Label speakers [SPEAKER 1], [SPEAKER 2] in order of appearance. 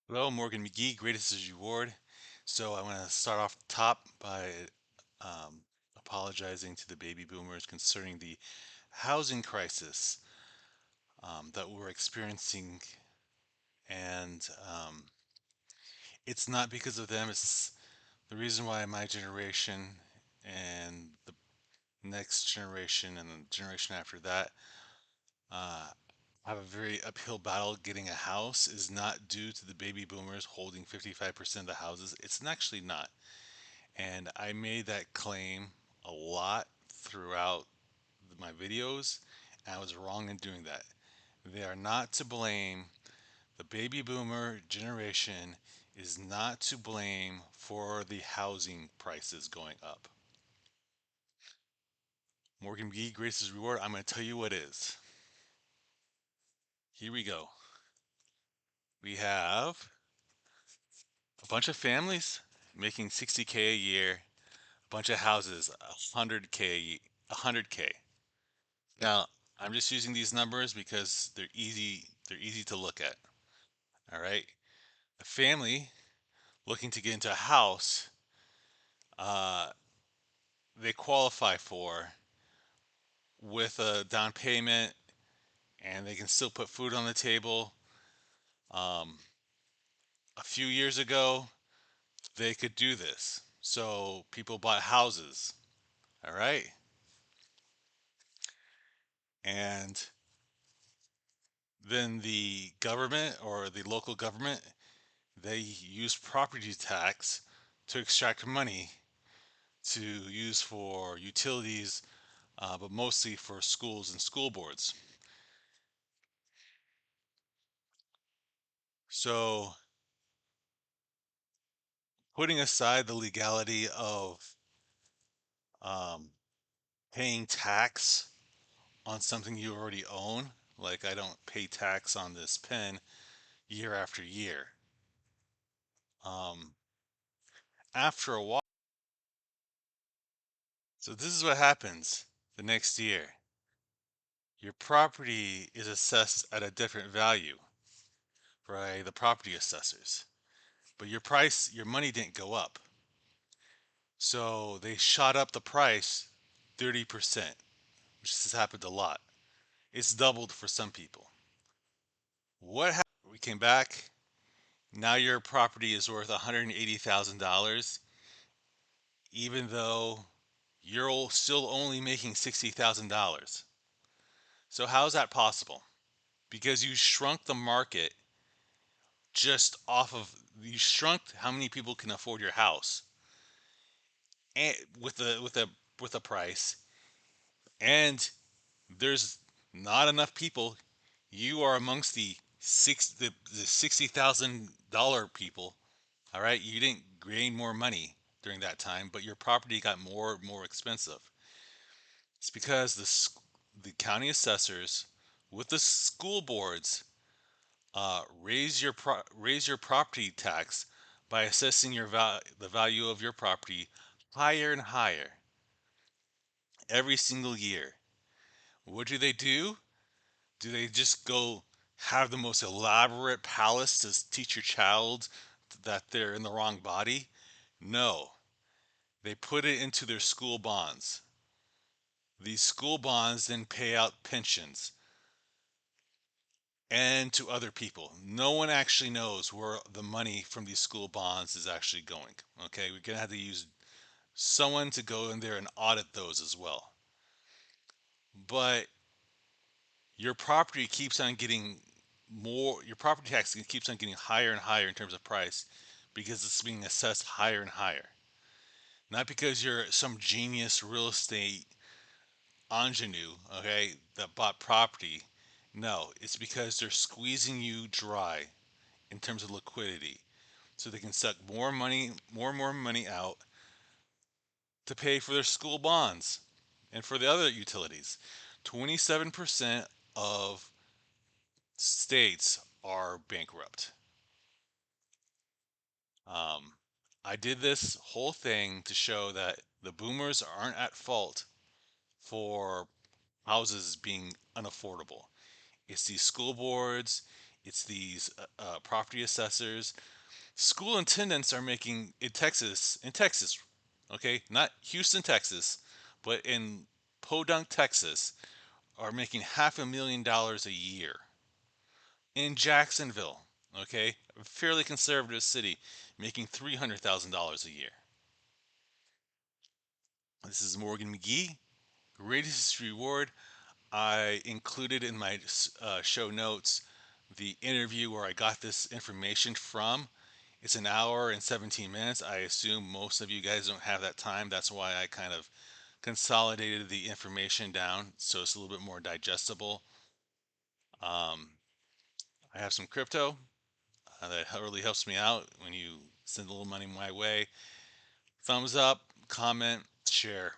[SPEAKER 1] Hello, Morgan McGee, greatest is reward. So I want to start off top by um, apologizing to the baby boomers concerning the housing crisis that we're experiencing, and it's not because of them. It's the reason why my generation and the next generation and the generation after that uh, have a very uphill battle getting a house is not due to the baby boomers holding 55% of the houses. It's actually not. And I made that claim a lot throughout my videos, and I was wrong in doing that. They are not to blame. The baby boomer generation is not to blame for the housing prices going up. Morgan B. Grace's reward, I'm going to tell you what is. Here we go. We have a bunch of families making 60K a year, a bunch of houses 100K, 100K. Now, I'm just using these numbers because they're easy to look at. All right. A family looking to get into a house, uh, they qualify for with a down payment and they can still put food on the table. Um, a few years ago, they could do this. So people bought houses. All right. And then the government or the local government, they use property tax to extract money to use for utilities, but mostly for schools and school boards. So, putting aside the legality of um, paying tax on something you already own, like I don't pay tax on this pen year after year. Um, After a while, so this is what happens the next year. Your property is assessed at a different value by the property assessors, but your money didn't go up. So they shot up the price 30%, which has happened a lot. It's doubled for some people. What happened? We came back. Now your property is worth $180,000, even though you're still only making $60,000. So how is that possible? Because you shrunk the market just off of you shrunk how many people can afford your house and with a price, and there's not enough people. You are amongst the $60,000 people. All right, you didn't gain more money during that time, but your property got more expensive. It's because the county assessors with the school boards raise your property tax by assessing the value of your property higher and higher every single year. What do? Do they just go have the most elaborate palace to teach your child that they're in the wrong body? No. They put it into their school bonds. These school bonds then pay out pensions and to other people. No one actually knows where the money from these school bonds is actually going. Okay, we're gonna have to use someone to go in there and audit those as well. But your property keeps on getting your property tax keeps on getting higher and higher in terms of price because it's being assessed higher and higher. Not because you're some genius real estate ingenue, okay, that bought property. No, it's because they're squeezing you dry in terms of liquidity. So they can suck more money, more and more money out to pay for their school bonds and for the other utilities. 27% of states are bankrupt. Um, I did this whole thing to show that the boomers aren't at fault for houses being unaffordable. It's these school boards, It's these property assessors. School attendants are making in Texas, okay, not Houston, Texas, but in Podunk, Texas, are making $500,000 a year. In Jacksonville, okay, a fairly conservative city, making $300,000 a year. This is Morgan McGee. Greatest reward. I included in my show notes the interview where I got this information from. It's an hour and 17 minutes. I assume most of you guys don't have that time. That's why I kind of consolidated the information down so it's a little bit more digestible. Um, I have some crypto that really helps me out when you send a little money my way. Thumbs up, comment, share.